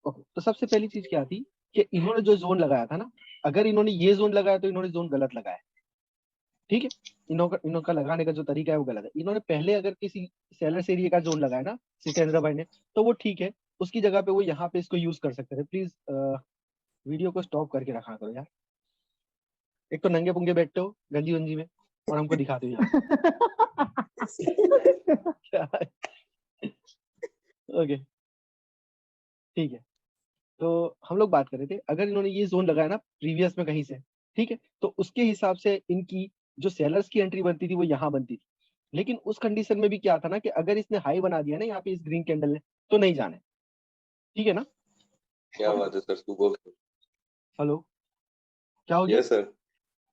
Okay, तो सबसे पहली चीज क्या थी कि इन्होंने जो जोन लगाया था ना, अगर इन्होंने ये जोन लगाया तो इन्होंने जोन गलत लगाया, ठीक है। इनका लगाने का जो तरीका है वो गलत है। इन्होंने पहले अगर किसी सेलर्स एरिया का जोन लगाया ना सितेंद्र भाई ने, तो वो ठीक है, उसकी जगह पे वो यहाँ पे इसको यूज कर सकते थे। प्लीज वीडियो को स्टॉप करके रखा करो यार, एक तो नंगे पुंगे बैठते हो गंजी वंजी में और हमको दिखाते हो यहाँ क्या है? ओके, ठीक है। तो हम लोग बात कर रहे थे, अगर इन्होंने ये जोन लगाया ना प्रीवियस में कहीं से, ठीक है, तो उसके हिसाब से इनकी जो सेलर्स की एंट्री बनती थी वो यहाँ बनती थी। लेकिन उस कंडीशन में भी क्या था ना कि अगर इसने हाई बना दिया ना यहाँ पे इस ग्रीन कैंडल ने, तो नहीं जाना है, ठीक है ना। क्या बात है सर, तू बोल। हेलो, क्या हो गया? यस सर,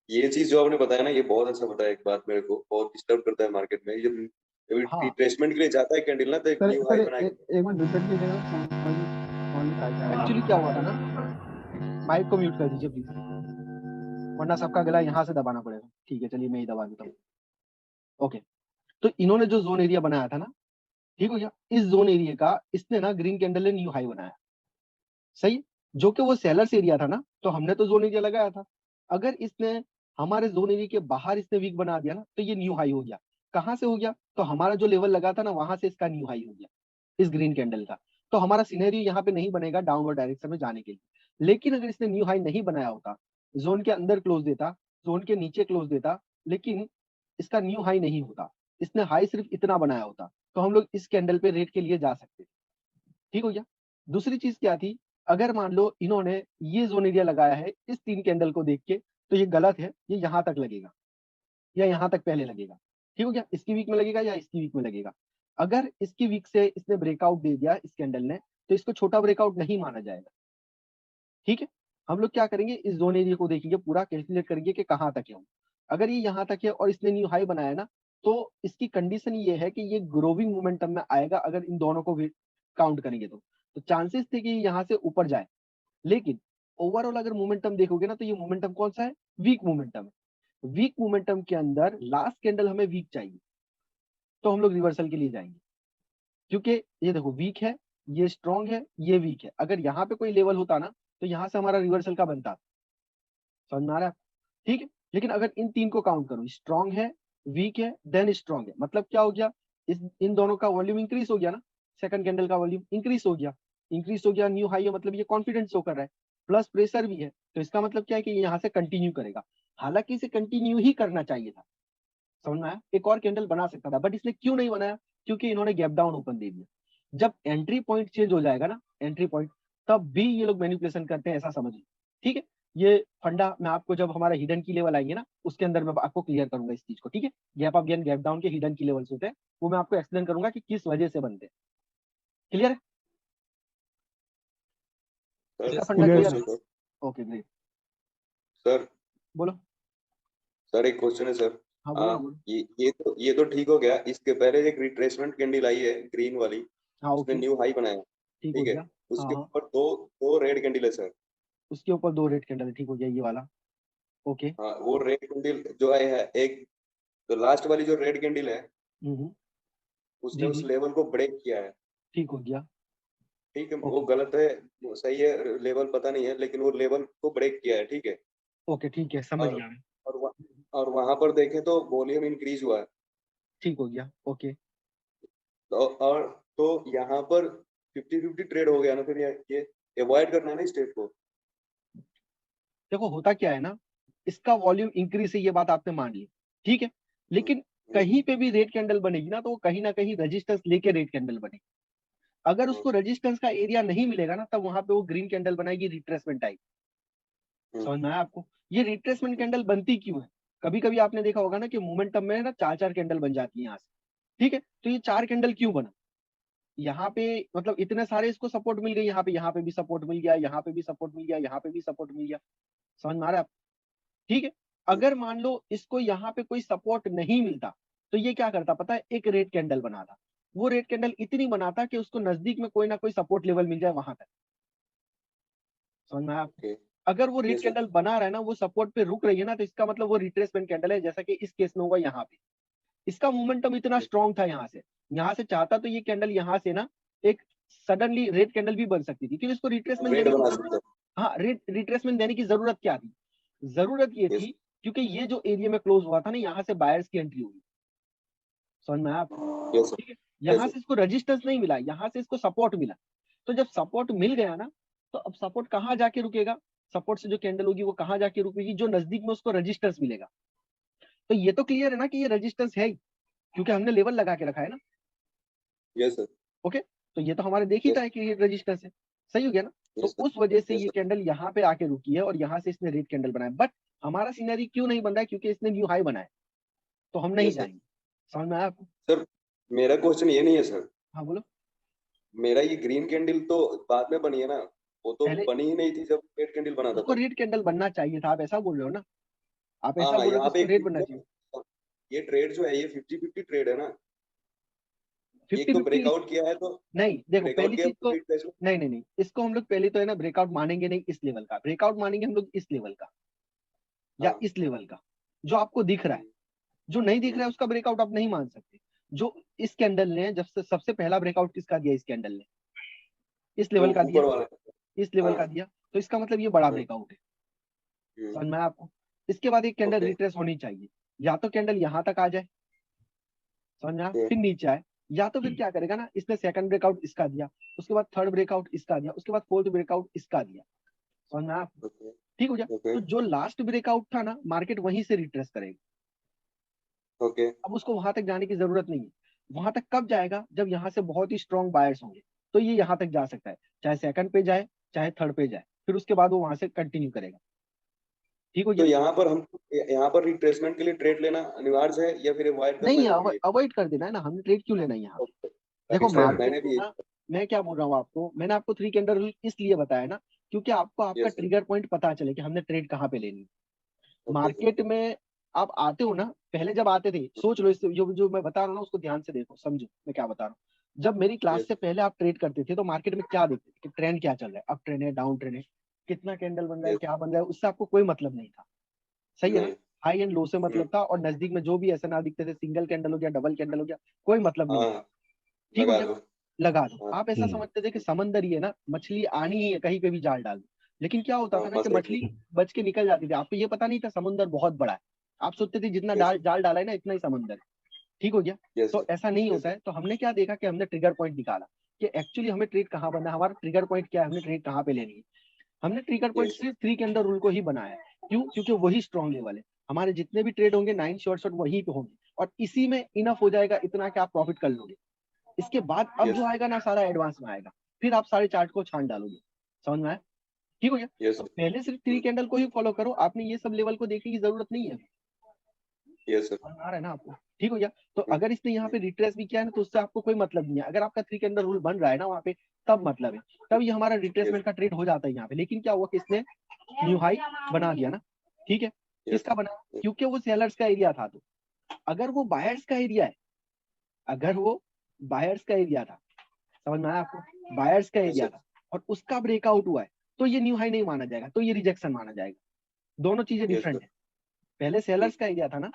ये चीज जो आपने बताया ना ये बहुत अच्छा बताया। एक बात मेरे को बहुत डिस्टर्ब करता है मार्केट में, ये हाँ रिट्रेसमेंट के लिए जाता है कैंडल ना, तो एक न्यू हाई बनाएगा। एक मिनट रिपीट कीजिएगा। एक्चुअली क्या हुआ था ना, माइक को म्यूट कर दीजिए प्लीज, वरना सबका गला यहाँ से दबाना पड़ेगा। ठीक है, चलिए मैं ही दबा देता हूँ। ओके, तो इन्होंने जो जोन एरिया बनाया था ना, ठीक हो गया, इस जोन एरिया का इसने ना ग्रीन कैंडल ने न्यू हाई बनाया, सही। जो कि वो सेलर्स एरिया था ना, तो हमने तो जोन एरिया लगाया था। अगर इसने हमारे जोन एरिया के बाहर इसने वीक बना दिया ना, तो ये न्यू हाई हो गया। कहां से हो गया? तो हमारा जो लेवल लगा था ना वहां से इसका न्यू हाई हो गया, इस ग्रीन कैंडल का। तो हमारा सिनेरियो यहाँ पे नहीं बनेगा डाउनवर्ड डायरेक्शन में जाने के लिए। लेकिन अगर इसने न्यू हाई नहीं बनाया होता, जोन के अंदर क्लोज देता, जोन के नीचे क्लोज देता, लेकिन इसका न्यू हाई नहीं होता, इसने हाई सिर्फ इतना बनाया होता, तो हम लोग इस कैंडल पे रेट के लिए जा सकते थे, ठीक हो गया। दूसरी चीज क्या थी, अगर मान लो इन्होंने ये जोन एरिया लगाया है इस तीन कैंडल को देख के, तो ये गलत है, ये यहां तक लगेगा या यहां तक पहले लगेगा, ठीक हो गया। इसकी वीक में लगेगा या इसकी वीक में लगेगा। अगर इसकी वीक से इसने ब्रेकआउट दे दिया इस कैंडल ने, तो इसको छोटा ब्रेकआउट नहीं माना जाएगा, ठीक है। हम लोग क्या करेंगे, इस जोन एरिया को देखेंगे, पूरा कैलकुलेट करेंगे कि कहाँ तक है। अगर ये यहाँ तक है और इसने न्यू हाई बनाया ना, तो इसकी कंडीशन ये है कि ये ग्रोविंग मोमेंटम में आएगा। अगर इन दोनों को काउंट करेंगे तो चांसेस थे कि यहाँ से ऊपर जाए। लेकिन ओवरऑल अगर मोमेंटम देखोगे ना, तो ये मोमेंटम कौन सा है? वीक मोमेंटम है। वीक मोमेंटम के अंदर लास्ट कैंडल हमें वीक चाहिए, तो हम लोग रिवर्सल के लिए जाएंगे। क्योंकि ये देखो वीक है, ये स्ट्रॉन्ग है, ये वीक है। अगर यहाँ पे कोई लेवल होता ना, तो यहाँ से हमारा रिवर्सल का बनता। समझ में आ रहा है? ठीक है। लेकिन अगर इन तीन को काउंट करो, स्ट्रॉन्ग है, वीक है, देन स्ट्रॉन्ग है, मतलब क्या हो गया, इन दोनों का वॉल्यूम इंक्रीज हो गया ना, सेकंड कैंडल का वॉल्यूम इंक्रीज हो गया। इंक्रीज हो गया, न्यू हाई है, मतलब ये कॉन्फिडेंस शो कर रहा है, प्लस प्रेशर भी है। तो इसका मतलब क्या है कि ये यहाँ से कंटिन्यू करेगा। हालांकि इसे कंटिन्यू ही करना चाहिए था, समझ में आया? एक और कैंडल बना सकता था, बट इसने क्यों नहीं बनाया? क्योंकि इन्होंने गैप डाउन ओपन दे दिया। जब एंट्री पॉइंट चेंज हो जाएगा ना, एंट्री पॉइंट, तब भी ये लोग मैनिपुलेशन करते हैं, ऐसा समझिए, ठीक है। ये फंडा मैं आपको जब हमारा हिडन की लेवल आएंगे ना, उसके अंदर मैं आपको क्लियर करूंगा इस चीज को, ठीक है। Gap up gain gap down के हिडन की लेवल्स होते हैं, वो मैं आपको एक्सप्लेन करूंगा कि किस वजह से बनते हैं। क्लियर है? इसका फंडा क्लियर क्लियर है। है? Okay great. सर बोलो। सर एक क्वेश्चन है सर। हाँ बोलो ना, बोलो। ये तो ठीक हो गया। इसके पहले एक रिट्रेसमेंट कैंडल आई है ग्रीन वाली, हाँ उसने ओके, न्यू हाई बनाया, ठीक हो ठीक है। गया। हाँ उसके हाँ, ऊपर दो दो रेड कैंडल है सर। उसके ऊपर दो रेड कैंडल, ठीक हो गया ये वाला। ओके। हाँ, वो रेड कैंडल जो है एक, तो लास्ट वाली जो रेड कैंडल है हम्म, उसने जी उस जी, लेवल को ब्रेक किया है, ठीक हो गया। ठीक है। वो ओके गलत है, वो सही है, लेवल पता नहीं है, लेकिन वो लेवल को ब्रेक किया है, ठीक है। ओके, ठीक है, समझ और गया मैं। और और वहां पर देखें तो वॉल्यूम इंक्रीज हुआ है। ठीक हो गया। ओके, और तो यहाँ पर 50-50 ट्रेड हो गया ना, फिर ये अवॉइड करना है ना स्टेप को। देखो होता क्या है ना, इसका वॉल्यूम इंक्रीज है, ये बात आपने मान ली, ठीक है। हम्म, लेकिन हम्म, कहीं पे भी रेड कैंडल बनेगी ना, तो वो कहीं ना कहीं रेजिस्टेंस लेके रेड कैंडल बनेगी। अगर हम्म, उसको रेजिस्टेंस का एरिया नहीं मिलेगा ना, तब वहां पे वो ग्रीन कैंडल बनाएगी, रिट्रेसमेंट आएगी। हम्म, समझ में आया आपको? ये रिट्रेसमेंट कैंडल बनती क्यों है? कभी कभी आपने देखा होगा ना कि मोमेंटम में ना चार चार कैंडल बन जाती है यहाँ से, ठीक है। तो ये चार कैंडल क्यों बना? यहाँ पे मतलब इतने सारे इसको सपोर्ट मिल गई, यहाँ पे भी सपोर्ट मिल गया, यहाँ पे भी सपोर्ट मिल गया, यहाँ पे भी सपोर्ट मिल गया। समझ में आ रहा है? ठीक है। हम्म। अगर मान लो इसको यहाँ पे कोई सपोर्ट नहीं मिलता, तो ये क्या करता पता है? एक रेड कैंडल बनाता। वो रेड कैंडल इतनी बनाता कि उसको नजदीक में कोई ना कोई सपोर्ट लेवल मिल जाए वहां तक। समझ में आया आपको? ओके। अगर वो रेड यस सर। कैंडल बना रहा है ना, वो सपोर्ट पे रुक रही है ना, तो इसका मतलब वो रिट्रेसमेंट कैंडल है, जैसा कि इस केस में होगा यहाँ पे। इसका मोमेंटम इतना स्ट्रांग था यहाँ से चाहता तो ये कैंडल यहाँ से ना एक सडनली रेड कैंडल भी बन सकती थी, क्योंकि इसको रिट्रेसमेंट रेड देने की बना जरूरत, सकते हाँ रिट्रेसमेंट देने की जरूरत क्या थी? जरूरत ये हैं। थी क्योंकि ये जो एरिया में क्लोज हुआ था ना, यहाँ से बायर्स की एंट्री हुई, समझ में आया आपको? Yes sir. ठीक है, यहाँ यस से इसको रेजिस्टेंस नहीं मिला, यहाँ से इसको सपोर्ट मिला। तो जब सपोर्ट मिल गया ना, तो अब सपोर्ट कहाँ जाके रुकेगा? सपोर्ट से जो कैंडल होगी वो कहाँ जाके रुकेगी? जो नजदीक में उसको रेजिस्टेंस मिलेगा। तो ये तो क्लियर है ना कि ये रेजिस्टेंस है ही, क्योंकि हमने लेवल लगा के रखा है ना। Yes sir. ओके, तो ये तो हमारे देख ही था यस कि ये रेजिस्टेंस है, सही हो गया ना। तो यस सर। उस वजह से यस ये सर। कैंडल यहाँ पे आके रुकी है और यहाँ से इसने रेड कैंडल बनाया। बट हमारा सीनरी क्यों नहीं बन रहा है? क्योंकि इसने न्यू हाई बनाया, तो हम नहीं यस सर। जाएंगे। समझ में आया आपको? सर मेरा क्वेश्चन ये नहीं है सर, हाँ बोलो। मेरा ये ग्रीन कैंडल तो बाद में बनी है ना, वो तो पहले बनी ही नहीं थी जब रेड कैंडल बना था उसको तब। रेड कैंडल बनना चाहिए था, आप ऐसा बोल रहे हो ना? आप हाँ ऐसा हाँ, बोल रहे हो कि यहाँ पे उसको रेड बनना चाहिए। ये ट्रेड जो है ये 50-50 ट्रेड है ना। एक फिफ्टी तो फिफ्टी ब्रेकआउट किया है तो नहीं, देखो ब्रेकआउट पहली किया चीज तो, फिर कैसे। नहीं नहीं नहीं, इसको हम लोग पहले तो है ना ब्रेकआउट मानेंगे नहीं इस लेवल का, ब्रेकआउट मानेंगे हम लोग इस लेवल का या हाँ। इस लेवल का, जो आपको दिख रहा है। जो नहीं दिख रहा है हम्म, उसका ब्रेकआउट आप नहीं मान सकते। जो इस कैंडल ने जब से सबसे पहला ब्रेकआउट किसका दिया? इस कैंडल ने इस वो लेवल का दिया, ऊपर वाला। इस लेवल हाँ। का दिया, तो इसका मतलब ये बड़ा हम्म, ब्रेकआउट है। हम्म, समझ में आया आपको? इसके बाद एक कैंडल ओके। रिट्रेस होनी चाहिए, या तो कैंडल यहाँ तक आ जाए, समझ में आया, ओके। फिर नीचे आए, या तो फिर क्या करेगा ना, इसने सेकंड ब्रेकआउट इसका दिया, उसके बाद थर्ड ब्रेकआउट इसका दिया, उसके बाद फोर्थ ब्रेकआउट इसका दिया। समझ में आया आपको? ओके। ठीक हो गया। ओके। तो जो लास्ट ब्रेकआउट था ना, मार्केट वहीं से रिट्रेस करेगा। ओके। अब उसको वहां तक जाने की जरूरत नहीं है। वहां तक कब जाएगा? जब यहाँ से बहुत ही स्ट्रॉन्ग बायर्स होंगे, तो ये यहाँ तक जा सकता है, चाहे सेकंड पे जाए चाहे थर्ड पे जाए, फिर उसके बाद वो वहां से कंटिन्यू करेगा। ठीक हो तो गया। यहाँ पर रिट्रेसमेंट के लिए ट्रेड लेना अनिवार्य है या फिर अवॉइड करना नहीं, जरूरी है? अवॉइड कर देना है ना, हमने ट्रेड क्यों लेना है यहाँ पे? ओके। देखो राइट सर, मार्केट मैंने को भी। ना, मैं क्या बोल रहा हूँ आपको, मैंने आपको थ्री कैंडल रूल इसलिए बताया ना, क्योंकि आपको आपका यस सर। ट्रिगर पॉइंट पता चले कि हमने ट्रेड कहाँ पे लेनी है। Okay sir. मार्केट में आप आते हो ना, पहले जब आते थे, सोच लो, इससे जो जो मैं बता रहा हूँ ना उसको ध्यान से देखो, समझो मैं क्या बता रहा हूँ। जब मेरी क्लास यस से पहले आप ट्रेड करते थे तो मार्केट में क्या देखते थे कि ट्रेंड क्या चल रहा है, अप ट्रेंड है, डाउन ट्रेंड है, कितना कैंडल बन रहा है, यस। क्या बन रहा है, उससे आपको कोई मतलब नहीं था। सही है ना? नहीं। हाई एंड लो से हम्म, मतलब था, और नजदीक में जो भी एसएनआर दिखते थे, सिंगल कैंडल हो गया, डबल कैंडल हो गया, कोई मतलब नहीं था। हाँ। ठीक हो लगा गया। दो। लगा दो। हाँ। आप ऐसा समझते थे कि समंदर ही है ना, मछली आनी ही है, कहीं पे भी जाल डाल दो। लेकिन क्या होता हाँ था ना कि मस्त मछली है। बच के निकल जाती थी, आपको ये पता नहीं था समुंदर बहुत बड़ा है। आप सोचते थे जितना यस। जाल डाला है ना इतना ही समंदर है। ठीक हो गया। यस तो सर। ऐसा नहीं यस होता सर। है। तो हमने क्या देखा कि हमने ट्रिगर पॉइंट निकाला कि एक्चुअली हमें ट्रेड कहाँ बनना है, हमारा ट्रिगर पॉइंट क्या है, हमने ट्रेड कहाँ पे लेनी है। हमने ट्रिगर पॉइंट यस। सिर्फ थ्री कैंडल रूल को ही बनाया है। क्यों? क्योंकि वही स्ट्रॉन्ग लेवल है। हमारे जितने भी ट्रेड होंगे 9 शॉर्ट वहीं पे होंगे, और इसी में इनफ हो जाएगा इतना कि आप प्रॉफिट कर लोगे। इसके बाद अब यस। जो आएगा ना सारा एडवांस में आएगा, फिर आप सारे चार्ट को छान डालोगे। समझ में आया? ठीक हो गया। यस तो सर। पहले सिर्फ थ्री कैंडल को ही फॉलो करो, आपने ये सब लेवल को देखने की जरूरत नहीं है। Yes sir. समझ में आ रहा है ना आपको? ठीक हो गया। तो अगर इसने यहाँ पे रिट्रेस भी किया है ना, तो उससे आपको कोई मतलब नहीं है। अगर आपका थ्री कैंडल रूल बन रहा है ना वहाँ पे, तब मतलब है, तब ये हमारा यस। रिट्रेसमेंट का ट्रेड हो जाता है यहाँ पे। लेकिन क्या हुआ कि इसने न्यू हाई बना दिया ना। ठीक है। यस। किसका बना? क्योंकि वो सेलर्स का एरिया था। तो अगर वो बायर्स का एरिया है, अगर वो बायर्स का एरिया था, समझ में आया आपको? बायर्स का यस एरिया सर। था और उसका ब्रेकआउट हुआ है, तो ये न्यू हाई नहीं माना जाएगा, तो ये रिजेक्शन माना जाएगा। दोनों चीजें यस डिफरेंट सर। है। पहले सेलर्स का एरिया था ना,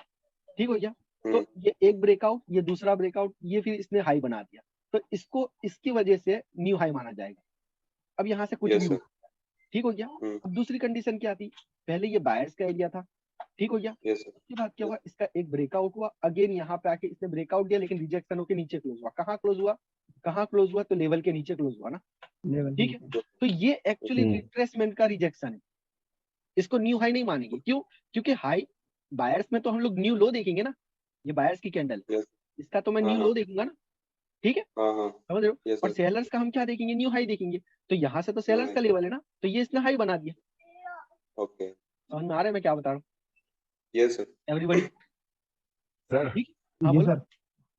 ठीक हो गया। तो हम्म। ये एक ब्रेकआउट, ये दूसरा ब्रेकआउट, ये फिर इसने हाई बना दिया, तो इसको इसकी वजह से न्यू हाई माना जाएगा। अब यहाँ से कुछ भी यस हो, सर। ठीक हो गया। हम्म। अब दूसरी कंडीशन क्या थी? पहले ये बायर्स का एरिया था, ठीक हो गया। Yes sir. उसके बाद क्या हुआ, इसका एक ब्रेकआउट हुआ, अगेन यहाँ पे आके इसने ब्रेकआउट दिया, लेकिन रिजेक्शन होकर नीचे क्लोज हुआ। कहाँ क्लोज हुआ? कहाँ क्लोज हुआ? तो लेवल के नीचे क्लोज हुआ ना। लेवल, ठीक है। तो ये एक्चुअली रिट्रेसमेंट का रिजेक्शन है। इसको न्यू हाई नहीं मानेंगे। क्यों? क्योंकि हाई बायर्स में तो हम लोग न्यू लो देखेंगे ना, ये बायर्स की कैंडल, यस। इसका तो मैं हाँ न्यू लो हाँ। देखूंगा ना। ठीक है, हाँ हाँ। समझ रहे हो? यस और सर। सेलर्स का हम क्या देखेंगे? न्यू हाई देखेंगे। तो यहाँ से तो न्यू सेलर्स है। का लेवल है ना, तो ये इसने हाई बना दिया। ओके। समझ में आ रहा है मैं क्या बता रहा हूँ? Yes sir. एवरीबडी सर ठीक? हाँ ये बोलो, सर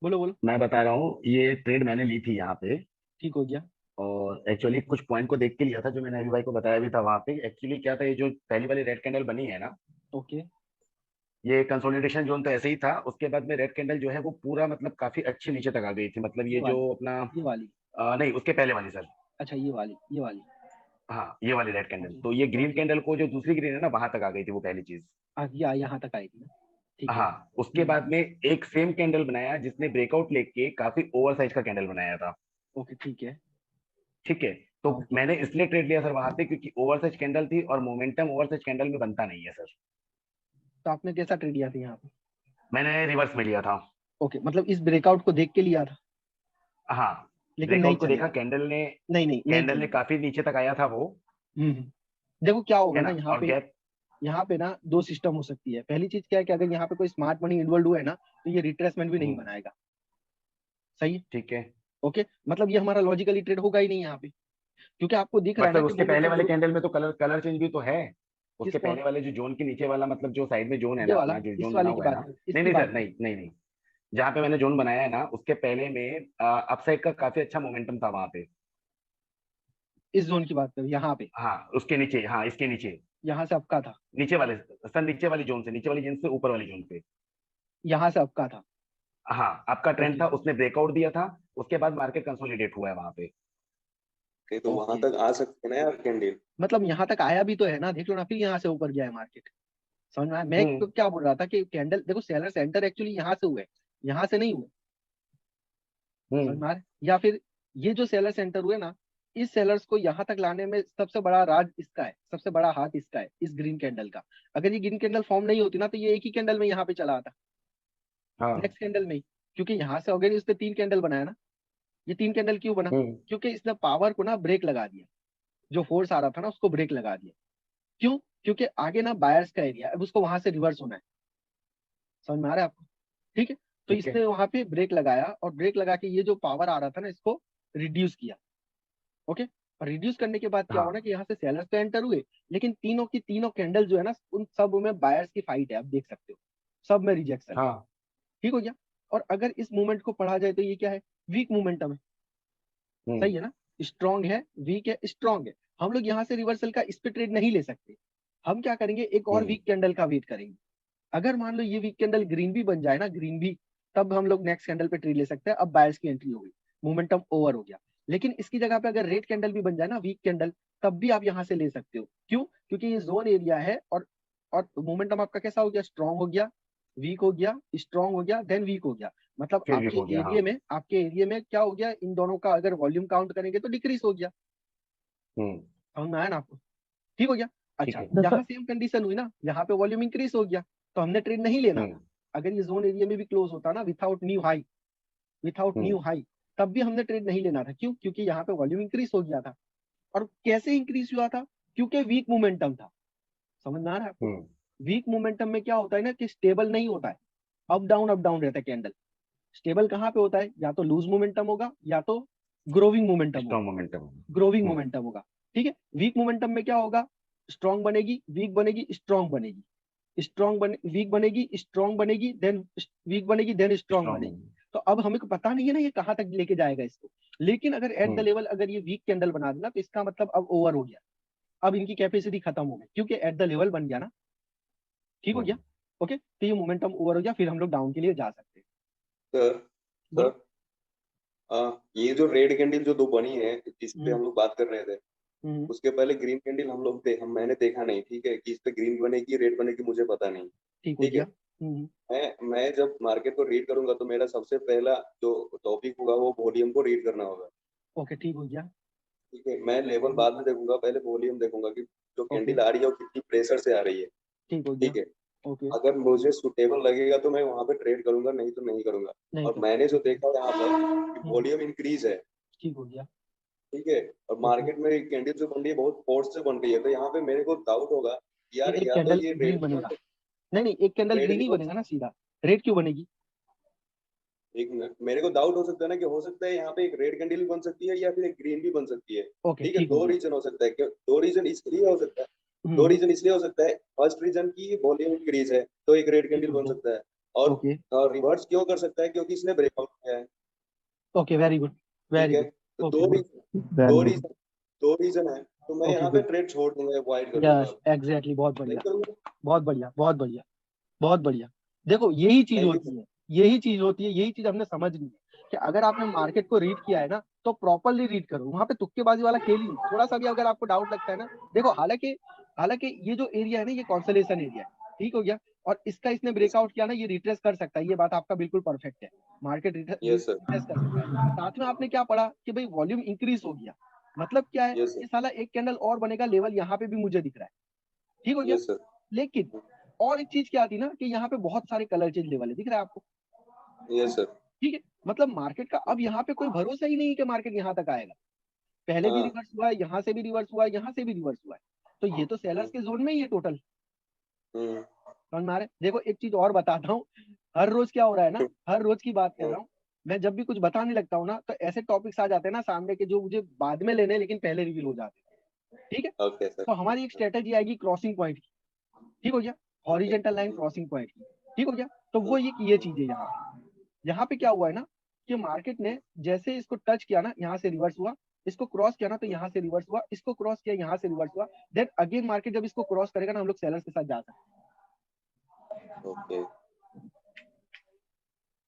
बोलो बोलो। मैं बता रहा हूँ, ये ट्रेड मैंने ली थी यहाँ पे, ठीक हो गया। और एक्चुअली कुछ पॉइंट को देख के लिया था, जो मैंने अभी भाई को बताया भी था वहां पे। एक्चुअली क्या था, ये जो पहली वाली रेड कैंडल बनी है ना, ओके। ये कंसोलिडेशन जोन तो ऐसे ही था। उसके बाद में रेड कैंडल जो है वो पूरा मतलब काफी अच्छे नीचे तक आ गई थी। मतलब ये ये जो वाली, अपना ये वाली, नहीं, उसके पहले वाली सर। अच्छा ये वाली, ये वाली। हाँ, ये वाली रेड कैंडल, ओके तो ये ग्रीन ओके। कैंडल को, जो दूसरी ग्रीन है ना, वहां तक आ गई थी वो पहली चीज। यहाँ तक आएगी ना, ठीक है। हाँ, उसके बाद में एक सेम कैंडल बनाया जिसने ब्रेकआउट लेके काफी ओवर साइज का कैंडल बनाया था। ओके ठीक है। ठीक है, तो Okay. मैंने इसलिए ट्रेड लिया सर वहां पे क्योंकि ओवरसच कैंडल थी और मोमेंटम ओवरसच कैंडल में बनता नहीं है सर। तो आपने कैसा ट्रेड लिया था यहाँ पे? मैंने रिवर्स में लिया था। ओके, मतलब इस ब्रेकआउट को देख के लिया था, हाँ, लेकिन नहीं ब्रेकआउट को देखा, चलेगा। नहीं कैंडल ने चलेगा। काफी नीचे तक आया था वो, देखो क्या है होगा ना ना, यहाँ और पे, गैप। यहाँ पे ना दो सिस्टम हो सकती है। पहली चीज क्या है कि अगर यहाँ पे कोई स्मार्ट मनी इन्वॉल्व हुआ है ना, तो ये रिट्रेसमेंट भी नहीं बनाएगा। सही है। ठीक है, ओके, मतलब ये हमारा लॉजिकली ट्रेड होगा ही नहीं यहाँ पे, क्योंकि आपको दिख रहा है ना मतलब कि उसके पहले मोमेंटम वाले ग्रोथ। कैंडल में तो कलर कलर चेंज भी तो है। उसके किसका? पहले वाले जो जोन के नीचे वाला, मतलब जो साइड में जोन है ये ना वाला, अपना, जो इस जोन बना वाले की हुआ है बात ना। करो, नहीं इसकी नहीं बात सर, करो। नहीं नहीं नहीं, जहाँ पे मैंने जोन बनाया है ना उसके पहले में अपसाइड का काफी अच्छा मोमेंटम था वहां पे। इस जोन की बात करो, यहाँ पे, हाँ उसके नीचे, हाँ इसके नीचे, यहाँ से आपका था, नीचे वाले सर, नीचे वाली जोन से, नीचे वाली जोन से ऊपर वाली जोन पे। यहाँ से आपका था। हाँ आपका ट्रेंड ओके था, उसने ब्रेकआउट दिया था, उसके बाद मार्केट कंसोलिडेट हुआ है वहां पे। Okay, तो वहां ओके, तक आ सकते हैं ना यार कैंडल। मतलब यहाँ तक आया भी तो है ना, देख लो ना, फिर यहाँ से ऊपर गया है मार्केट। समझ में आया? मैं हम्म तो क्या बोल रहा था कि कैंडल देखो, सेलर सेंटर एक्चुअली यहाँ से हुए, यहाँ से नहीं हुए। समझ हम्म में आ रहा है? या फिर ये जो सेलर सेंटर हुए ना, इस सेलर्स को यहाँ तक लाने में सबसे बड़ा राज इसका है, सबसे बड़ा हाथ इसका है, इस ग्रीन कैंडल का। अगर ये ग्रीन कैंडल फॉर्म नहीं होती ना, तो ये एक ही कैंडल में यहाँ पे चला आता, हाँ नेक्स्ट कैंडल में ही। क्योंकि यहाँ से अगर इसने तीन कैंडल बनाया ना, ये तीन कैंडल क्यों बना? हम्म क्योंकि इसने पावर को ना ब्रेक लगा दिया, जो फोर्स आ रहा था ना उसको ब्रेक लगा दिया। क्यों? क्योंकि आगे ना बायर्स का एरिया है, अब उसको वहां से रिवर्स होना है। समझ में आ रहा है आपको? ठीक है। तो ठीक है, इसने वहां पे ब्रेक लगाया, और ब्रेक लगा के ये जो पावर आ रहा था ना, इसको रिड्यूस किया। ओके, और रिड्यूस करने के बाद क्या हुआ ना हाँ कि यहाँ से सेलर्स तो एंटर हुए, लेकिन तीनों की तीनों कैंडल जो है ना, उन सब में बायर्स की फाइट है, आप देख सकते हो, सब में रिजेक्शन है। हाँ ठीक हो गया। और अगर इस मूवमेंट को पढ़ा जाए तो ये क्या है? वीक मूवमेंटम है। हम्म सही है ना? स्ट्रांग है, वीक है, स्ट्रांग है। हम लोग यहाँ से रिवर्सल का इस पे ट्रेड नहीं ले सकते। हम क्या करेंगे, एक और हम्म वीक कैंडल का वेट करेंगे। अगर मान लो ये वीक कैंडल ग्रीन भी बन जाए ना, ग्रीन भी, तब हम लोग नेक्स्ट कैंडल पे ट्रेड ले सकते हैं। अब बायर्स की एंट्री हो गई, मोमेंटम ओवर हो गया। लेकिन इसकी जगह पे अगर रेड कैंडल भी बन जाए ना, वीक कैंडल, तब भी आप यहाँ से ले सकते हो। क्यों? क्योंकि ये जोन एरिया है, और मोमेंटम आपका कैसा हो गया? स्ट्रांग हो गया, वीक हो गया, स्ट्रांग हो गया, देन वीक हो गया। मतलब फिर भी हो गया, हाँ। आपके एरिया में क्या हो गया, इन दोनों का अगर वॉल्यूम काउंट करेंगे तो डिक्रीज हो गया। हम्म समझ में आया ना आपको? ठीक हो गया। ठीक अच्छा, है, यहाँ सेम कंडीशन हुई ना, यहाँ पे वॉल्यूम इंक्रीज हो गया, तो हमने ट्रेड नहीं लेना हम्म था। अगर ये जोन एरिया में भी क्लोज होता ना, विथाउट न्यू हम्म हाई, तब भी हमने ट्रेड नहीं लेना था। क्यों? क्योंकि यहाँ पे वॉल्यूम इंक्रीज हो गया था। और कैसे इंक्रीज हुआ था? क्योंकि वीक मोमेंटम था। समझ में आ रहा है आपको? हम्म वीक मोमेंटम में क्या होता है ना कि स्टेबल नहीं होता है, अप डाउन रहता है कैंडल। स्टेबल कहाँ पे होता है? या तो लूज मोमेंटम होगा, या तो ग्रोविंग मोमेंटम होगा। Strong momentum. ग्रोविंग हम्म मोमेंटम होगा। ठीक है। वीक मोमेंटम में क्या होगा? स्ट्रॉन्ग बनेगी, वीक बनेगी, स्ट्रॉन्ग बनेगी, वीक बनेगी, स्ट्रॉन्ग बनेगी, देन वीक बनेगी, देन स्ट्रॉन्ग बनेगी। स्ट्रॉन्ग। तो अब हमें को पता नहीं है ना ये कहाँ तक लेके जाएगा इसको। लेकिन अगर एट द हम्म लेवल अगर ये वीक कैंडल बना देना, तो इसका मतलब अब ओवर हो गया, अब इनकी कैपेसिटी खत्म हो गई, क्योंकि एट द लेवल बन गया ना। ठीक हो गया। हम्म ओके, तो ये मोमेंटम ओवर हो गया, फिर हम लोग डाउन के लिए जा सकते हैं। सर बोलो। सर ये जो रेड कैंडल जो दो बनी है जिस पे हम्म हम लोग बात कर रहे थे, हम्म उसके पहले ग्रीन कैंडल मैंने देखा नहीं, ठीक है, कि इस पे ग्रीन बनेगी रेड बनेगी मुझे पता नहीं। ठीक हो ठीक गया। है। मैं जब मार्केट को रीड करूंगा तो मेरा सबसे पहला जो टॉपिक होगा वो वॉल्यूम को रीड करना होगा। ओके, ठीक हो गया। ठीक है, मैं लेवल बाद में देखूंगा, पहले वॉल्यूम देखूंगा कि जो ओके, कैंडल आ रही है वो कितनी प्रेशर से आ रही है। ठीक हो गया। ठीक है। ओके, अगर मुझे सुटेबल लगेगा तो मैं वहां पे ट्रेड करूंगा, नहीं तो नहीं करूंगा। नहीं और कर। मैंने जो देखा यहाँ पर कि हम्म, वॉल्यूम इंक्रीज है। ठीक हो गया। ठीक है। और ओके, मार्केट में कैंडल जो बन रही है बहुत फोर्स से बन रही है, तो यहाँ पे मेरे को डाउट होगा कि ये यार एक या तो कैंडल ये ग्रीन बनेगा। नहीं नहीं, एक कैंडल रेड ग्रीन भी ही हो। बनेगा ना सीधा, रेड क्यों बनेगी? एक मिनट, मेरे को डाउट हो सकता है ना कि हो सकता है यहाँ पे एक रेड कैंडल भी बन सकती है या फिर एक ग्रीन भी बन सकती है। ओके, ठीक है, ठीक हो दो गया। रीजन हो सकता है, क्यों दो रीजन इसलिए हो सकता है। दो हम्म, रीजन इसलिए हो सकता है, फर्स्ट रीजन की वॉल्यूम इंक्रीज है तो एक रेड ठीक कैंडल हो बन गया। सकता है। ओके, और रिवर्स क्यों कर सकता है, क्योंकि इसने ब्रेकआउट किया है। ओके, वेरी गुड, ठीक वेरी है, गुड। तो ओके, गुड, दो वेरी गुड। रीजन दो रीजन है, तो मैं ओके, यहाँ पे गुड। ट्रेड छोड़ दूंगा, अवॉइड कर दूंगा, यस, एग्जैक्टली, बहुत नहीं बढ़िया, करूंगा। बहुत बढ़िया, बहुत बढ़िया, बहुत बढ़िया। देखो यही चीज थैंक यू होती है, यही चीज होती है, यही चीज हमने समझनी है कि अगर आपने मार्केट को रीड किया है ना, तो प्रॉपरली रीड करो। वहां पे तुक्केबाजी वाला खेल ही नहीं। थोड़ा सा भी अगर आपको डाउट लगता है ना, देखो, हालांकि हालांकि ये जो एरिया है ना, ये कॉन्सलेशन एरिया है। ठीक हो गया। और इसका इसने सर। ब्रेकआउट किया ना, ये रिट्रेस कर सकता है, ये बात आपका बिल्कुल परफेक्ट है। Market yes sir. रिट्रेस कर सकता है। साथ में आपने क्या पढ़ा कि भाई वॉल्यूम इंक्रीज हो गया, मतलब क्या है Yes, sir. कि साला एक कैंडल और बनेगा, लेवल यहाँ पे भी मुझे दिख रहा है, ठीक हो गया। Yes, sir. लेकिन और एक चीज क्या आती ना कि यहाँ पे बहुत सारे कलर चेंज लेवल है, दिख रहा है आपको, Yes, sir. ठीक है। मतलब मार्केट का अब यहाँ पे कोई भरोसा ही नहीं है कि मार्केट यहाँ तक आएगा। पहले भी हाँ। रिवर्स हुआ है, यहाँ से भी रिवर्स हुआ है, यहाँ से भी रिवर्स हुआ है, तो ये तो सेलर्स के जोन में ही है टोटल, हम्म, समझ में आ रहा है। देखो एक चीज और बताता हूँ, हर रोज क्या हो रहा है ना, हर रोज की बात कर रहा हूँ, मैं जब भी कुछ बताने लगता हूँ ना तो ऐसे टॉपिक्स आ जाते हैं ना सामने के जो मुझे बाद में लेने हैं, लेकिन पहले रिवील हो जाते हैं, ठीक है। Okay, sir. तो हमारी एक स्ट्रेटेजी आएगी क्रॉसिंग पॉइंट की, ठीक हो गया, हॉरिजेंटल लाइन क्रॉसिंग पॉइंट की, ठीक हो गया। तो वो ये चीज है यहाँ पे क्या हुआ है ना कि मार्केट ने जैसे इसको टच किया ना, यहाँ से रिवर्स हुआ, इसको क्रॉस किया ना तो यहाँ से रिवर्स हुआ, इसको क्रॉस किया यहाँ से रिवर्स हुआ, देन अगेन मार्केट जब इसको क्रॉस करेगा ना हम लोग सेलर्स के साथ जा सकते Okay.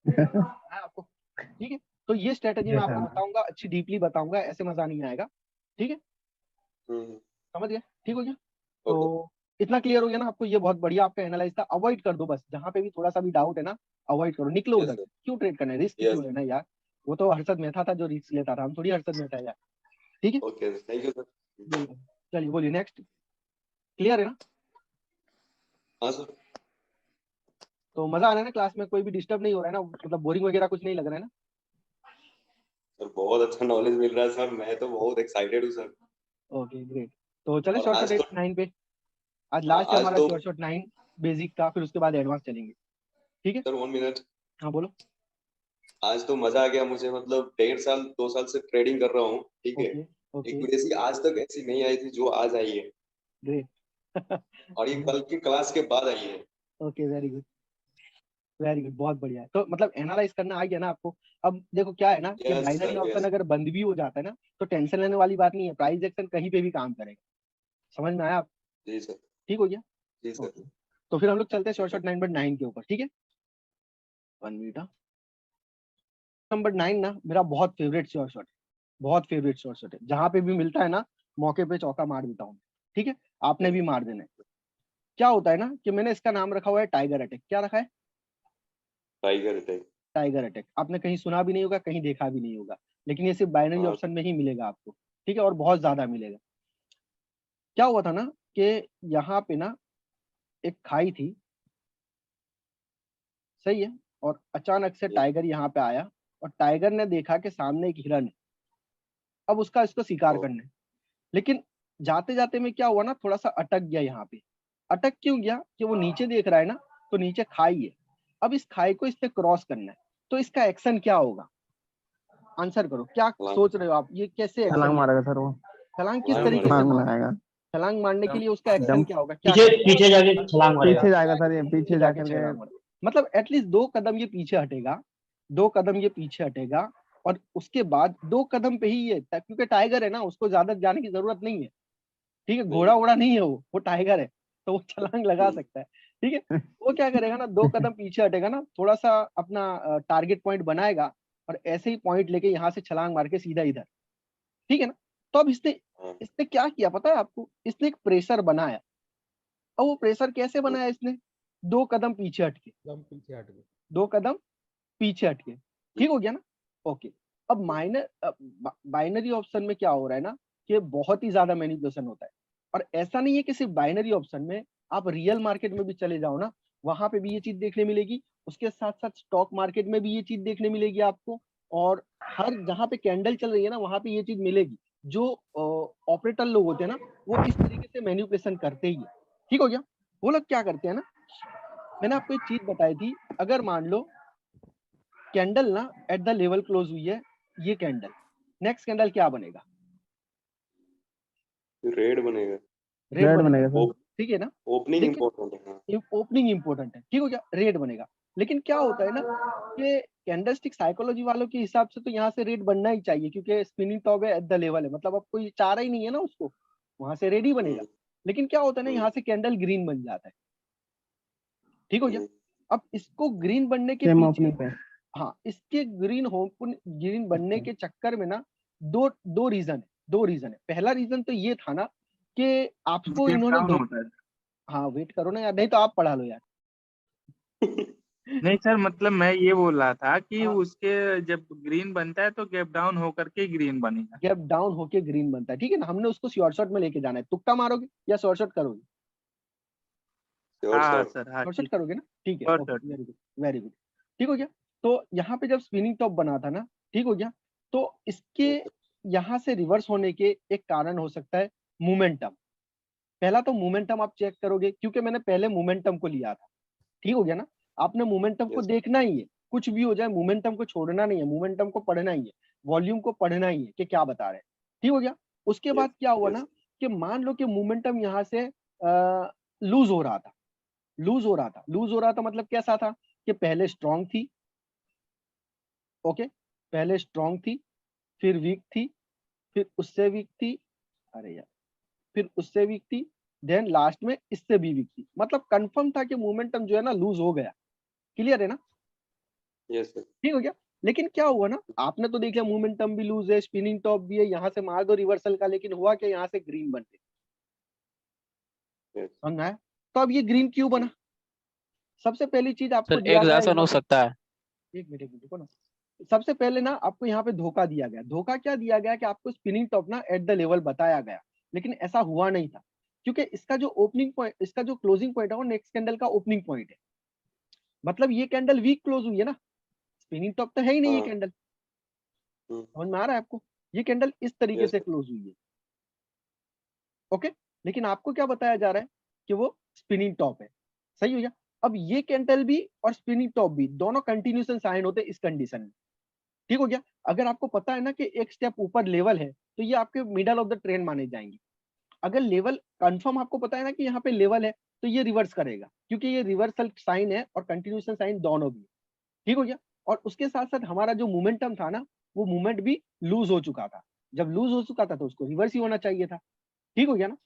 हैं आपको, ठीक है। तो ये स्ट्रेटेजी मैं Yes, आपको sir. बताऊंगा, अच्छी डीपली बताऊंगा, ऐसे मजा नहीं आएगा, ठीक है, हम्म, समझ गया, ठीक हो गया। Okay. तो इतना क्लियर हो गया ना आपको, ये बहुत बढ़िया आपका एनालाइज था। अवॉइड कर दो बस, जहां पे भी थोड़ा सा भी डाउट है ना अवॉइड करो, निकलो Yes, उधर sir. से। क्यों ट्रेड करना है, रिस्क Yes. क्यों लेना है यार। वो तो हर्षद मेहता था जो रिस्क लेता था, हम थोड़ी हर्षद मेहता है यार, ठीक है। Okay, sir. Thank you, sir. बिल्कुल, चलिए बोलिए नेक्स्ट, क्लियर है ना। हाँ सर। तो मजा आ रहा है ना क्लास में, कोई भी डिस्टर्ब नहीं हो रहा है ना, मतलब बोरिंग वगैरह कुछ नहीं लग रहा है ना। सर बहुत अच्छा नॉलेज मिल रहा है सर, मैं तो बहुत एक्साइटेड हूँ सर। ओके ग्रेट, तो चले और शॉर्ट आज शॉर्ट तो 9 पे। आज लास्ट है आज हमारा तो शॉर्ट शॉर्ट 9 बेसिक का, फिर उसके बाद एडवांस चलेंगे, ठीक है। सर 1 मिनट, हाँ बोलो। आज तो मजा आ गया मुझे, मतलब 1.5 साल 2 साल से ट्रेडिंग कर रहा हूँ, ठीक है। ओके ओके एक भी ऐसी आज तक ऐसी नहीं आई थी जो आज आई है, ग्रेट और ये कल की क्लास के बाद आई है। Okay very good very good, बहुत बढ़िया है। तो मतलब एनालाइज करना आ गया ना आपको। अब देखो क्या है ना कि yes binary sir, option yes. अगर बंद भी हो जाता है ना तो टेंशन लेने वाली बात नहीं है, प्राइस एक्शन कहीं पे भी काम करेगा, समझ में आया आप, जी सर। ठीक हो गया। जी सर। ओके, तो फिर हम लोग चलते हैं शॉर्ट शॉर्ट 9/9 के ऊपर, ठीक है। 1 मिनट, नंबर 9 ना मेरा बहुत फेवरेट शॉर्ट शॉट है, बहुत फेवरेट शॉर्ट शॉट है, जहां पे भी मिलता है ना मौके पे चौका मार देता हूँ, ठीक है। आपने भी मार देना है। क्या होता है ना कि मैंने इसका नाम रखा हुआ है टाइगर अटैक। क्या रखा है, टाइगर अटैक। Tiger attack. आपने कहीं सुना भी नहीं होगा, कहीं देखा भी नहीं होगा, लेकिन ये सिर्फ बाइनरी हाँ। ऑप्शन में ही मिलेगा आपको, ठीक है, और बहुत ज्यादा मिलेगा। क्या हुआ था ना कि यहाँ पे ना एक खाई थी, सही है, और अचानक से टाइगर यहाँ पे आया, और टाइगर ने देखा कि सामने एक हिरन है, अब उसका इसको शिकार करना है। लेकिन जाते जाते में क्या हुआ ना, थोड़ा सा अटक गया यहाँ पे। अटक क्यों गया कि वो नीचे देख रहा है ना, तो नीचे खाई है, अब इस खाई को इससे क्रॉस करना है, तो इसका एक्शन क्या होगा, आंसर करो, क्या सोच रहे हो आप, ये कैसे एक्शन छलांग लेगा। मारेगा सर वो, छलांग किस छलांग तरीके से छलांग मारेगा। मारेगा, लगाएगा, छलांग मारने के लिए उसका एक्शन जंप क्या होगा, क्या पीछे करेगा, पीछे जाके छलांग मारेगा। पीछे जाएगा सर, ये पीछे पीछे जाके जाकर छलांग के मारेगा, मतलब एटलीस्ट 2 कदम ये पीछे हटेगा, 2 कदम ये पीछे हटेगा, और उसके बाद 2 कदम पे ही ये, क्योंकि टाइगर है ना उसको ज्यादा जाने की जरूरत नहीं है, ठीक है, घोड़ा वोड़ा नहीं है, वो टाइगर है, तो वो छलांग लगा सकता है, ठीक है। वो क्या करेगा ना, 2 कदम पीछे हटेगा ना, थोड़ा सा अपना टारगेट पॉइंट बनाएगा, और ऐसे ही पॉइंट लेके यहाँ से छलांग मार के सीधा इधर, ठीक है ना। तो अब इसने हाँ। इसने क्या किया पता है आपको, इसने एक प्रेशर बनाया। और वो प्रेशर कैसे बनाया इसने, 2 कदम पीछे हटके, 2 कदम पीछे हटके, ठीक हो गया ना। ओके, अब बाइनरी ऑप्शन में क्या हो रहा है ना कि बहुत ही ज्यादा मैनिपुलेशन होता है, और ऐसा नहीं है कि सिर्फ बाइनरी ऑप्शन में, आप रियल मार्केट में भी चले जाओ ना, वहां पे भी ये चीज देखने मिलेगी, उसके साथ साथ स्टॉक मार्केट में भी ये चीज देखने मिलेगी आपको, और हर जहां पे कैंडल चल रही है ना वहां पे ये चीज मिलेगी। जो ऑपरेटर लोग होते हैं ना वो इस तरीके से मैनिपुलेशन करते ही है, ठीक हो गया। वो लोग क्या करते हैं ना, मैंने आपको एक चीज बताई थी, अगर मान लो कैंडल ना एट द लेवल क्लोज हुई है, ये कैंडल, नेक्स्ट कैंडल क्या बनेगा, रेड बनेगा। रेड रेड बनेगा, बनेगा सर। ठीक है ना। ओपनिंग लेकिन इम्पोर्टेंट है। हाँ। ओपनिंग इंपॉर्टेंट है, ठीक हो गया, रेड बनेगा। लेकिन क्या होता है ना कि कैंडलस्टिक साइकोलॉजी वालों के हिसाब से तो यहाँ से रेड बनना ही चाहिए, क्योंकि स्पिनिंग टॉप है एट द लेवल है, मतलब अब कोई चारा ही नहीं है ना उसको, वहां से रेड ही बनेगा। लेकिन क्या होता है ना, यहाँ से कैंडल ग्रीन बन जाता है, ठीक हो गया। अब इसको ग्रीन बनने के सेम पीछे, ओपनिंग पे हाँ, इसके ग्रीन बनने के चक्कर में ना दो दो रीजन है, 2 रीजन है। पहला रीजन तो ये था ना कि आपको इन्होंने हाँ वेट करो ना यार, नहीं तो आप पढ़ा लो यार नहीं सर, मतलब मैं ये बोल रहा था कि हाँ। उसके जब ग्रीन बनता है तो गैप डाउन होकर के ग्रीन बनेगा। गैप डाउन होके ग्रीन बनता है, ठीक है ना। हमने उसको शॉर्ट शॉट में लेके जाना है। तुक्का मारोगे या शॉर्ट शॉट करोगे? श्योर हाँ सर। सर, हाँ शॉर्ट शॉट ठीक। करोगे ना, ठीक है, और okay, sir very good, very good. ठीक हो गया। तो यहाँ पे जब स्पिनिंग टॉप बना था ना, ठीक हो गया, तो इसके यहाँ से रिवर्स होने के एक कारण हो सकता है मोमेंटम। पहला तो मोमेंटम आप चेक करोगे, क्योंकि मैंने पहले मोमेंटम को लिया था, ठीक हो गया ना। आपने मोमेंटम को Yes. देखना ही है, कुछ भी हो जाए मोमेंटम को छोड़ना नहीं है, मोमेंटम को पढ़ना ही है, वॉल्यूम को पढ़ना ही है कि क्या बता रहे हैं, ठीक हो गया। उसके Yes. बाद क्या हुआ Yes. ना, कि मान लो कि मोमेंटम यहाँ से लूज हो रहा था, लूज हो रहा था, लूज हो रहा था, मतलब कैसा था कि पहले स्ट्रांग थी, ओके, पहले स्ट्रांग थी, फिर वीक थी, फिर उससे वीक थी, अरे यार, फिर उससे वीक थी, देन लास्ट में इससे भी वीक थी। मतलब कंफर्म था कि मोमेंटम जो है ना लूज हो गया। क्लियर है ना? Yes, sir. ठीक हो गया। लेकिन क्या हुआ ना, आपने तो देख लिया मोमेंटम भी लूज है, स्पिनिंग टॉप भी है, यहाँ से मार दो रिवर्सल का, लेकिन हुआ क्या, यहाँ से ग्रीन बन गए। Yes. समझ में आया? तो अब ये ग्रीन क्यों बना? सबसे पहली चीज आपको सर दिया गया है एग्जॉशन यहाँ हो पे, सकता है। एक मिनट देखो ना। सबसे पहले ना आपको यहाँ पे धोखा दिया गया। धोखा क्या दिया गया कि आपको स्पिनिंग टॉप ना एट द लेवल बताया गया, लेकिन ऐसा हुआ नहीं था, क्योंकि इसका जो ओपनिंग पॉइंट, इसका जो क्लोजिंग पॉइंट है वो नेक्स्ट कैंडल का ओपनिंग पॉइंट है। मतलब ये कैंडल वीक क्लोज हुई है ना, स्पिनिंग टॉप तो है ही नहीं ये हाँ। कैंडल। हम्म, समझ में आ रहा है आपको? ये कैंडल इस तरीके Yes, से sir. क्लोज हुई है, ओके। लेकिन आपको क्या बताया जा रहा है कि वो स्पिनिंग टॉप है। सही हो गया। अब ये कैंडल भी और स्पिनिंग टॉप भी दोनों कंटिन्यूएशन साइन होते हैं इस कंडीशन में, ठीक हो गया। अगर आपको पता है ना कि एक स्टेप ऊपर लेवल है, तो ये आपके मिडल ऑफ द ट्रेंड माने जाएंगे। अगर लेवल कंफर्म आपको पता है ना कि यहाँ पे लेवल है, तो ये रिवर्स करेगा, क्योंकि ये रिवर्सल साइन है और कंटिन्यूएशन साइन दोनों भी है, ठीक हो गया। और उसके साथ साथ हमारा जो मोमेंटम था ना, वो मूवमेंट भी लूज हो चुका था। जब लूज हो चुका था तो उसको रिवर्स ही होना चाहिए था, ठीक हो गया ना।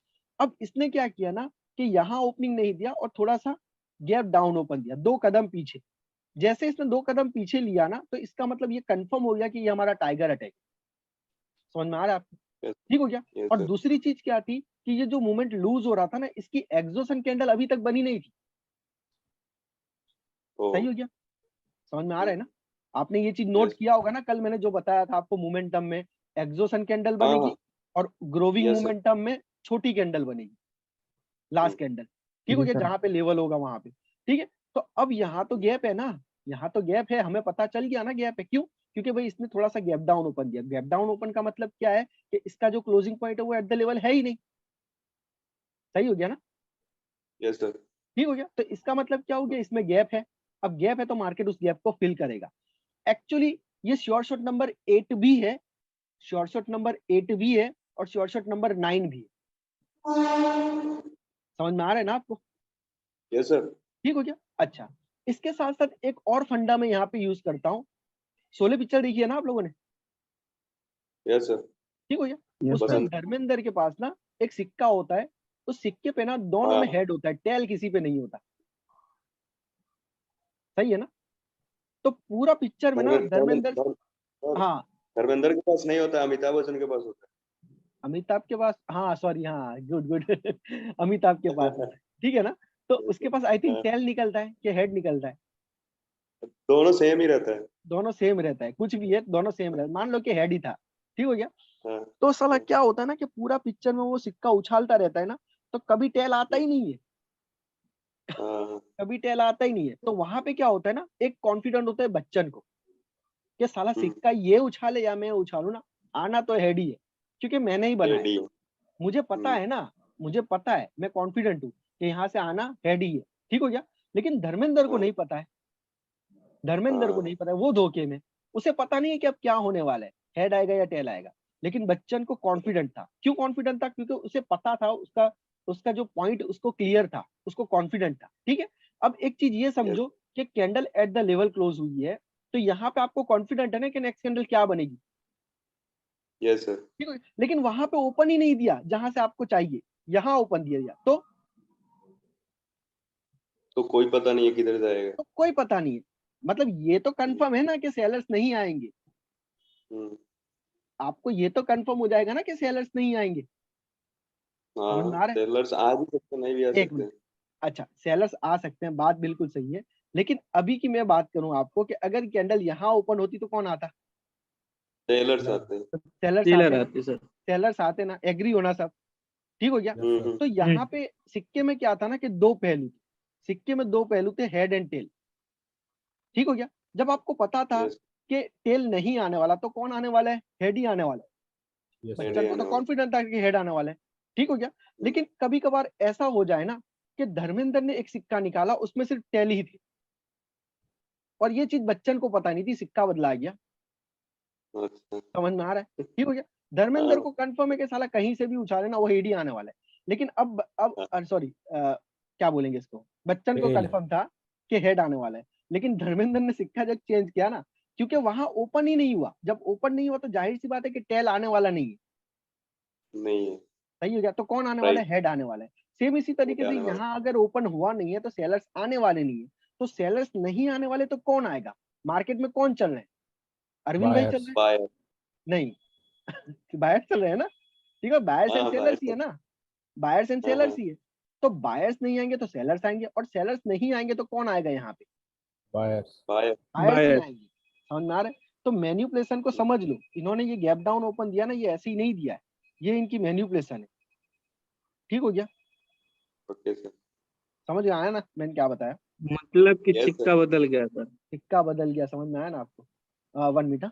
अब इसने क्या किया ना कि यहाँ ओपनिंग नहीं दिया और थोड़ा सा गैप डाउन ओपन दिया, 2 कदम पीछे। जैसे इसने 2 कदम पीछे लिया ना, तो इसका मतलब ये कंफर्म हो गया कि ये हमारा टाइगर अटैक। समझ में आ रहा है आपको? Yes. ठीक हो गया। Yes, और sir. दूसरी चीज क्या थी कि ये जो मूवमेंट लूज हो रहा था ना, इसकी एक्सोसन कैंडल अभी तक बनी नहीं थी। सही Oh. हो गया? समझ में आ रहा है ना? आपने ये चीज नोट Yes. किया होगा ना, कल मैंने जो बताया था आपको, मोमेंटम में एक्सोसन कैंडल हाँ बनेगी हाँ. और ग्रोविंग Yes, sir. मोमेंटम में छोटी कैंडल बनेगी, लास्ट कैंडल, ठीक हो जी गया, सर। जहां पे लेवल होगा वहां पे, ठीक है। तो अब यहाँ तो गैप है ना, यहाँ तो गैप है, हमें पता चल गया ना गैप है। क्यों? क्योंकि भाई इसने थोड़ा सा गैप डाउन ओपन दिया। गैप डाउन ओपन का मतलब क्या है कि इसका जो क्लोजिंग पॉइंट है वो एट द लेवल है ही नहीं। सही हो गया ना? Yes, sir. ठीक हो गया। तो इसका मतलब क्या हो गया, इसमें गैप है। अब गैप है तो मार्केट उस गैप को फिल करेगा। एक्चुअली ये शॉर्ट शॉट नंबर 8 भी है, शॉर्ट शॉट नंबर 8 भी है और शॉर्ट शॉट नंबर 9 भी है। समझ में आ रहा है ना आपको? Yes, sir. ठीक हो गया। अच्छा, इसके साथ साथ एक और फंडा मैं यहाँ पे यूज करता हूँ। शोले पिक्चर देखी है ना आप लोगों ने? Yes, sir. ठीक हो गया। यस उसमें सर। बसंत. धर्मेंद्र के पास ना एक सिक्का होता है, उस सिक्के पे ना दोनों में हाँ. हेड होता है, टेल किसी पे नहीं होता। सही है ना? तो पूरा पिक्चर में ना धर्मेंद्र, हाँ, धर्मेंद्र के पास नहीं होता, अमिताभ बच्चन के पास होता अमिताभ के पास, हाँ सॉरी, हाँ गुड गुड अमिताभ के पास होता है, ठीक है ना। तो है. उसके पास आई थिंक हाँ. टेल निकलता है कि हेड निकलता है? दोनों सेम ही रहता है. दोनों सेम रहता है, कुछ भी है, दोनों सेम रहता है। मान लो कि हेड ही था, ठीक हो गया। हाँ. तो साला क्या होता है ना कि पूरा पिक्चर में वो सिक्का उछालता रहता है ना, तो कभी टेल आता ही नहीं है, हाँ. कभी टेल आता ही नहीं है। तो वहां पे क्या होता है ना, एक कॉन्फिडेंट होता है बच्चन को कि साला सिक्का ये उछाले या मैं उछालू ना, आना तो हेड ही है, क्योंकि मैंने ही बनाया। एडी. मुझे पता है ना, मुझे पता है, मैं कॉन्फिडेंट हूँ कि यहाँ से आना हेड ही है, ठीक हो गया। लेकिन धर्मेंद्र को हाँ. नहीं पता है, धर्मेंद्र को हाँ. नहीं पता है, वो धोखे में। उसे पता नहीं है कि अब क्या होने वाला है, हेड आएगा या टेल आएगा। लेकिन बच्चन को कॉन्फिडेंट था। क्यों कॉन्फिडेंट था? क्योंकि उसे पता था, उसका उसका जो पॉइंट उसको क्लियर था, उसको कॉन्फिडेंट था, ठीक है। अब एक चीज ये Yes. समझो कि candle at the level close हुई है, तो यहाँ पे आपको कॉन्फिडेंट है ना कि नेक्स्ट कैंडल क्या बनेगी, Yes, sir. ठीक है। लेकिन वहां पे ओपन ही नहीं दिया जहां से आपको चाहिए, यहाँ ओपन दिया गया, तो कोई पता नहीं है किधर जाएगा. तो कोई पता नहीं है। मतलब ये तो कंफर्म है ना कि सेलर्स नहीं आएंगे, हम्म. आपको ये तो कंफर्म हो जाएगा ना कि सेलर्स नहीं आएंगे। समझ में हाँ. आ रहा है? सेलर्स आ भी सकते, नहीं भी आ एक सकते मिनट, हैं. अच्छा, सेलर्स आ सकते हैं, बात बिल्कुल सही है, लेकिन अभी की मैं बात करूं आपको कि अगर कैंडल यहाँ ओपन होती तो कौन आता? सेलर्स आते हैं। सेलर्स सेलर आते ना, आते सर। सेलर्स आते ना, एग्री होना सब, ठीक हो गया। तो यहाँ पे सिक्के में क्या था ना कि दो पहलू थे, सिक्के में दो पहलू थे, हेड एंड टेल, ठीक हो गया। जब आपको पता था Yes, कि टेल नहीं आने वाला तो कौन आने वाला है? हेड ही आने वाला है। head बच्चन ही को तो आने वाला। कॉन्फिडेंट था कि हेड आने वाला है, ठीक हो गया। लेकिन कभी कभार ऐसा हो जाए ना कि धर्मेंद्र ने एक सिक्का निकाला, उसमें सिर्फ टेल ही थी, और ये चीज बच्चन को पता नहीं थी, सिक्का बदला गया। अच्छा। समझ में आ रहा है? ठीक हो गया। धर्मेंद्र हाँ, को कंफर्म है कि साला कहीं से भी उछाले ना वो हेड ही आने वाला है। लेकिन अब सॉरी, क्या बोलेंगे इसको, बच्चन को कंफर्म था कि हेड आने वाला है। लेकिन धर्मेंद्र ने सिक्का जब चेंज किया ना, क्योंकि वहां ओपन ही नहीं हुआ, जब ओपन नहीं हुआ तो जाहिर सी बात है कि टेल आने वाला नहीं है, नहीं है। सही हो गया। तो कौन आने वाला राइट, है? हेड आने वाला है। सेम इसी तरीके से आने वाला। यहाँ अगर ओपन हुआ नहीं है तो सेलर्स आने वाले नहीं है, तो सेलर्स नहीं आने वाले तो कौन आएगा? मार्केट में कौन चल रहे हैं? अरविंद भाई चल रहे हैं? बायर। नहीं, बायर्स चल रहे हैं ना, ठीक है, बायर्स एंड हाँ, सेलर्स ही है ना, बायर्स एंड हाँ, सेलर्स हाँ। ही है। तो बायर्स नहीं आएंगे तो सेलर्स आएंगे, और सेलर्स नहीं आएंगे तो कौन आएगा यहाँ पे? बायर। बायर्स ही बायर्स। आएंगे। समझ में आ रहा है? तो मैन्युपुलेशन को समझ लो, इन्होंने ये गैप डाउन ओपन दिया ना, ये ऐसे ही नहीं दिया है, ये इनकी मैन्युपुलेशन है, ठीक हो गया। Okay sir. समझ में आया ना मैंने क्या बताया? मतलब कि यस सिक्का सर। बदल गया सर। सिक्का बदल गया, समझ में आया ना आपको? 1 मिनट।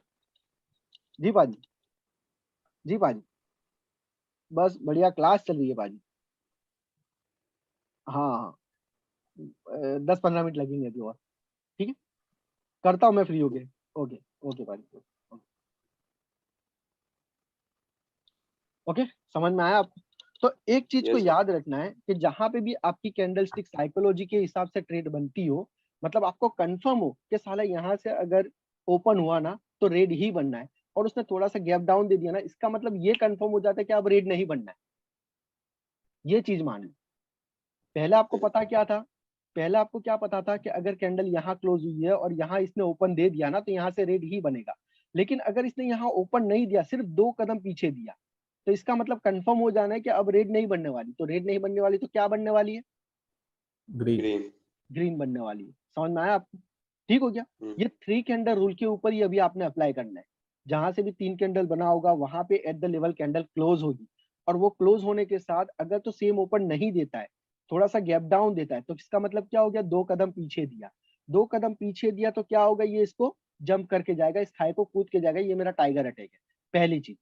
जी पाजी, जी पाजी, बस बढ़िया क्लास चल रही है पाजी। हाँ हाँ, 10-15 मिनट लगेंगे अभी और, ठीक है, करता हूँ मैं फ्री होके। ओके ओके पाजी, ओके, समझ में आया आपको? तो एक चीज को यस सर। याद रखना है कि जहां पे भी आपकी कैंडलस्टिक साइकोलॉजी के हिसाब से ट्रेड बनती हो, मतलब आपको कंफर्म हो कि साला यहाँ से अगर ओपन हुआ ना तो रेड ही बनना है, और उसने थोड़ा सा गैप डाउन दे दिया ना, इसका मतलब ये कंफर्म हो जाता है कि अब रेड नहीं बनना है। ये चीज मान लो। पहले आपको पता क्या था? पहले आपको क्या पता था कि अगर कैंडल यहाँ क्लोज हुई है और यहाँ इसने ओपन दे दिया ना तो यहाँ से रेड ही बनेगा। लेकिन अगर इसने यहाँ ओपन नहीं दिया, सिर्फ 2 कदम पीछे दिया, तो इसका मतलब कंफर्म हो जाना है कि अब रेड नहीं बनने वाली। तो रेड नहीं बनने वाली तो क्या बनने वाली है? ग्रीन। ग्रीन बनने वाली है। समझ में आया आपको? ठीक हो गया। ये 3 कैंडल रूल के ऊपर ही अभी आपने अप्लाई करना है। जहां से भी 3 कैंडल बना होगा वहां पे at the level candle close होगी, और वो क्लोज होने के साथ अगर तो सेम ओपन नहीं देता है, थोड़ा सा गैप डाउन देता है, तो इसका मतलब क्या हो गया? 2 कदम पीछे दिया। 2 कदम पीछे दिया तो क्या होगा? ये इसको जंप करके जाएगा, इस खाई को कूद के जाएगा। ये मेरा टाइगर अटैक है, पहली चीज,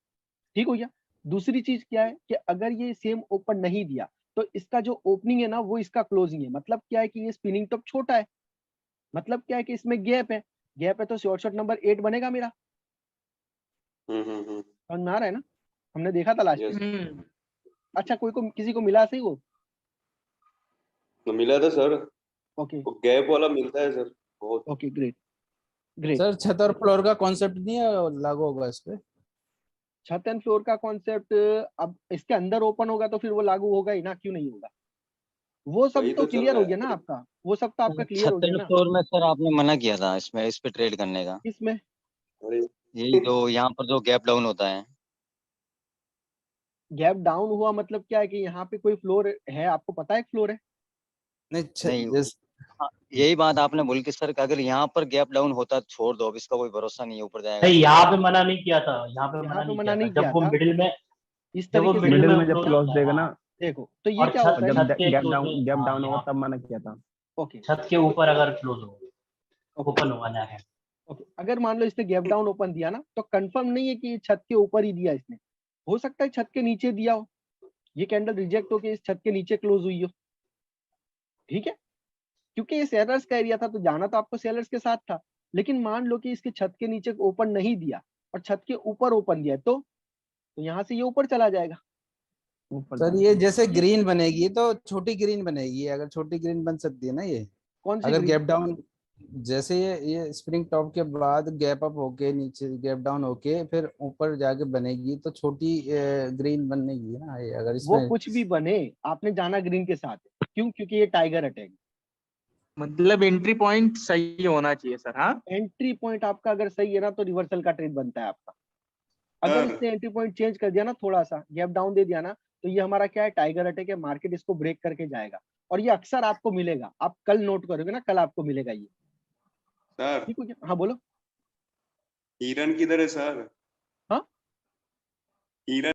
ठीक हो गया। दूसरी चीज क्या है कि अगर ये सेम ओपन नहीं दिया तो इसका जो ओपनिंग है ना वो इसका क्लोजिंग है। मतलब क्या है कि ये स्पिनिंग टॉप छोटा है, मतलब क्या है कि इसमें गैप है, गैप है तो शॉर्ट नंबर 8 बनेगा मेरा। समझ में आ रहा है ना? हमने देखा था लास्ट टाइम। यस। अच्छा, कोई को किसी को मिला सही वो? तो मिला था सर, ओके वो गैप वाला मिलता है सर बहुत। Okay, great great. सर छत और फ्लोर का कॉन्सेप्ट नहीं है लागू होगा इस पे? छत एंड फ्लोर का कॉन्सेप्ट अब इसके अंदर ओपन होगा तो फिर वो लागू होगा ही ना, क्यों नहीं होगा? वो सब वही तो तो चल क्लियर रहा हो है गया ना सर। आपका, वो सब तो आपका क्लियर हो छत गया एंड ना। फ्लोर में सर आपने मना किया था इसमें, इस पे ट्रेड करने का। इसमें अरे यही जो यहाँ पर जो गैप डाउन होता है। गैप डाउन हुआ मतलब क्या है कि यहाँ पे कोई फ्लोर है, आपको पता है फ्लोर है? नहीं नहीं, जैसे हाँ, यही बात आपने बोली कि सर अगर यहाँ पर गैप डाउन होता तो छोड़ दो, अब इसका कोई भरोसा नहीं है, ऊपर जाएगा नहीं, तो यहाँ ऊपर पे जाएगा। मना नहीं किया था, यहाँ पे यहाँ मना पे नहीं मना किया था। नहीं किया जब वो था मिडिल में, इस जब वो तरीके से। मिडिल में जब क्लोज देगा ना, देखो तो ये और क्या छत होता है जब ना, छत के गैप क्लोज डाउन गैप हाँ, डाउन होगा यहाँ तब मना किया था। ओके छत के ऊपर अगर क्लोज हो, ओके ओपन हुआ ना है। ओके, अगर मान लो इसने गैप डाउन ओपन दिया ना तो कंफर्म नहीं है कि ये छत के ऊपर ही दिया इसने, हो सकता है छत के नीचे दिया हो, ये कैंडल रिजेक्ट होके इस छत के नीचे क्लोज हुई हो, ठीक है, क्योंकि ये सेलर्स का एरिया था तो जाना तो आपको सेलर्स के साथ था। लेकिन मान लो कि इसके छत के नीचे ओपन नहीं दिया और छत के ऊपर ओपन दिया, तो यहाँ से ये ऊपर चला जाएगा। ऊपर सर जाना ये चाहिए। जैसे ग्रीन बनेगी तो छोटी ग्रीन बनेगी, अगर छोटी ग्रीन बन सकती है ना ये, कौन सी अगर ग्रीन? गैप डाउन, जैसे ये स्प्रिंग टॉप के बाद गैप अप होके नीचे गैप डाउन होके फिर ऊपर जाके बनेगी तो छोटी ग्रीन बनेगी ना ये, अगर वो इसमें। कुछ भी बने, आपने जाना ग्रीन के साथ है। क्यों? क्योंकि ये टाइगर अटैक। मतलब एंट्री पॉइंट सही होना चाहिए सर। हाँ, एंट्री पॉइंट आपका अगर सही है ना तो रिवर्सल का ट्रेड बनता है आपका। अगर सर। इसने एंट्री पॉइंट चेंज कर दिया ना, थोड़ा सा गैप डाउन दे दिया ना, तो ये हमारा क्या है, टाइगर अटैक है, मार्केट इसको ब्रेक करके जाएगा। और ये अक्सर आपको मिलेगा, आप कल नोट करोगे ना, कल आपको मिलेगा ये। सर ठीक हो गया? हाँ बोलो। हिरन किधर है सर? हाँ? हिरन